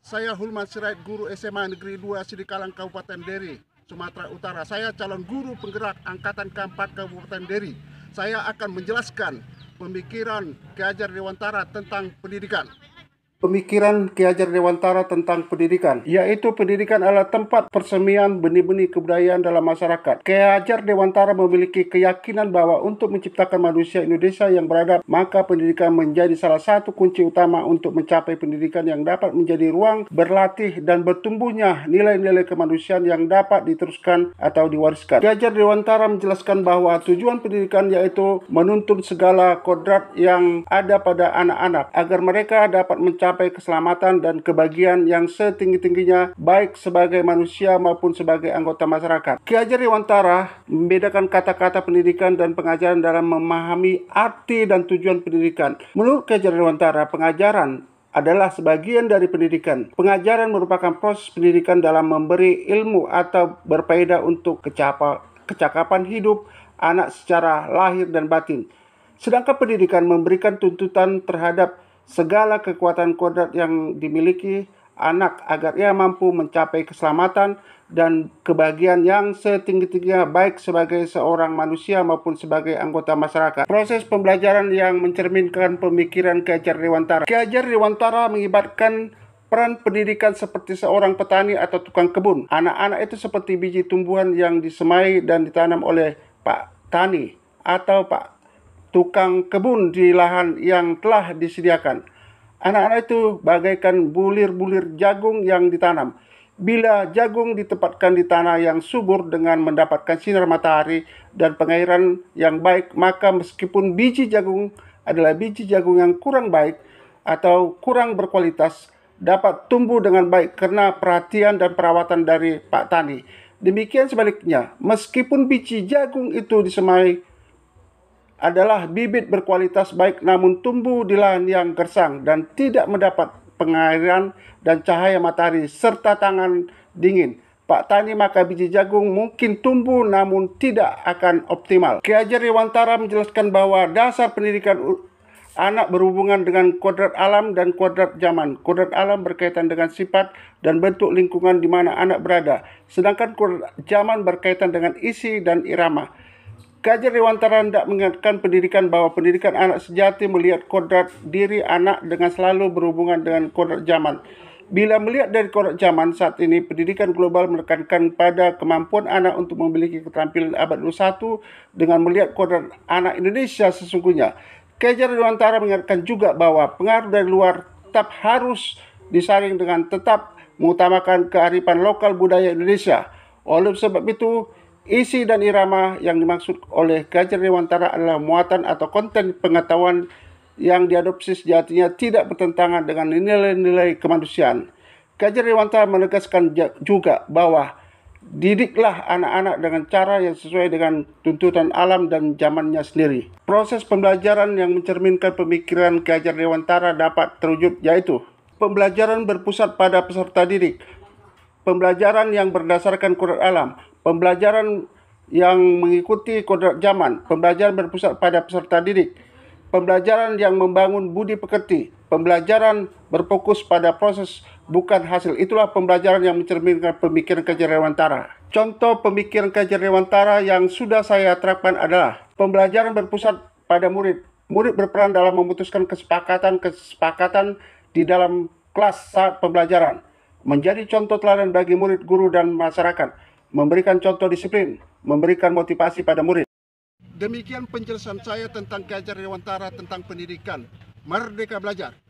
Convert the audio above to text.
Saya Hulman Sirait, guru SMA Negeri 2 Sidikalang, Kabupaten Deri, Sumatera Utara. Saya calon guru penggerak Angkatan keempat Kabupaten Deri. Saya akan menjelaskan pemikiran Ki Hajar Dewantara tentang pendidikan. Pemikiran Ki Hajar Dewantara tentang pendidikan, yaitu pendidikan adalah tempat persemian benih-benih kebudayaan dalam masyarakat. Ki Hajar Dewantara memiliki keyakinan bahwa untuk menciptakan manusia Indonesia yang beradab, maka pendidikan menjadi salah satu kunci utama untuk mencapai pendidikan yang dapat menjadi ruang berlatih dan bertumbuhnya nilai-nilai kemanusiaan yang dapat diteruskan atau diwariskan. Ki Hajar Dewantara menjelaskan bahwa tujuan pendidikan yaitu menuntun segala kodrat yang ada pada anak-anak agar mereka dapat mencapai keselamatan dan kebahagiaan yang setinggi-tingginya, baik sebagai manusia maupun sebagai anggota masyarakat. Ki Hajar Dewantara membedakan kata-kata pendidikan dan pengajaran dalam memahami arti dan tujuan pendidikan. Menurut Ki Hajar Dewantara, pengajaran adalah sebagian dari pendidikan. Pengajaran merupakan proses pendidikan dalam memberi ilmu atau berfaedah untuk kecakapan hidup anak secara lahir dan batin. Sedangkan pendidikan memberikan tuntutan terhadap segala kekuatan kodrat yang dimiliki anak agar ia mampu mencapai keselamatan dan kebahagiaan yang setinggi-tingginya, baik sebagai seorang manusia maupun sebagai anggota masyarakat. Proses pembelajaran yang mencerminkan pemikiran Ki Hajar Dewantara. Ki Hajar Dewantara mengibaratkan peran pendidikan seperti seorang petani atau tukang kebun. Anak-anak itu seperti biji tumbuhan yang disemai dan ditanam oleh Pak Tani atau Pak tukang kebun di lahan yang telah disediakan. Anak-anak itu bagaikan bulir-bulir jagung yang ditanam. Bila jagung ditempatkan di tanah yang subur dengan mendapatkan sinar matahari dan pengairan yang baik, maka meskipun biji jagung adalah biji jagung yang kurang baik atau kurang berkualitas, dapat tumbuh dengan baik karena perhatian dan perawatan dari Pak Tani. Demikian sebaliknya, meskipun biji jagung itu disemai adalah bibit berkualitas baik namun tumbuh di lahan yang gersang dan tidak mendapat pengairan dan cahaya matahari serta tangan dingin Pak Tani, maka biji jagung mungkin tumbuh namun tidak akan optimal. Ki Hajar Dewantara menjelaskan bahwa dasar pendidikan anak berhubungan dengan kodrat alam dan kodrat zaman. Kodrat alam berkaitan dengan sifat dan bentuk lingkungan di mana anak berada, sedangkan kodrat zaman berkaitan dengan isi dan irama. Ki Hajar Dewantara hendak mengingatkan pendidikan bahwa pendidikan anak sejati melihat kodrat diri anak dengan selalu berhubungan dengan kodrat zaman. Bila melihat dari kodrat zaman saat ini, pendidikan global menekankan pada kemampuan anak untuk memiliki keterampilan abad 21 dengan melihat kodrat anak Indonesia sesungguhnya. Ki Hajar Dewantara mengingatkan juga bahwa pengaruh dari luar tetap harus disaring dengan tetap mengutamakan kearifan lokal budaya Indonesia. Oleh sebab itu, isi dan irama yang dimaksud oleh Ki Hajar Dewantara adalah muatan atau konten pengetahuan yang diadopsi sejatinya tidak bertentangan dengan nilai-nilai kemanusiaan. Ki Hajar Dewantara menegaskan juga bahwa didiklah anak-anak dengan cara yang sesuai dengan tuntutan alam dan zamannya sendiri. Proses pembelajaran yang mencerminkan pemikiran Ki Hajar Dewantara dapat terwujud yaitu pembelajaran berpusat pada peserta didik, pembelajaran yang berdasarkan kodrat alam, pembelajaran yang mengikuti kodrat zaman, pembelajaran berpusat pada peserta didik, pembelajaran yang membangun budi pekerti, pembelajaran berfokus pada proses bukan hasil. Itulah pembelajaran yang mencerminkan pemikiran Ki Hajar Dewantara. Contoh pemikiran Ki Hajar Dewantara yang sudah saya terapkan adalah pembelajaran berpusat pada murid. Murid berperan dalam memutuskan kesepakatan di dalam kelas saat pembelajaran, menjadi contoh teladan bagi murid, guru, dan masyarakat, memberikan contoh disiplin, memberikan motivasi pada murid. Demikian penjelasan saya tentang Ki Hajar Dewantara tentang pendidikan. Merdeka belajar!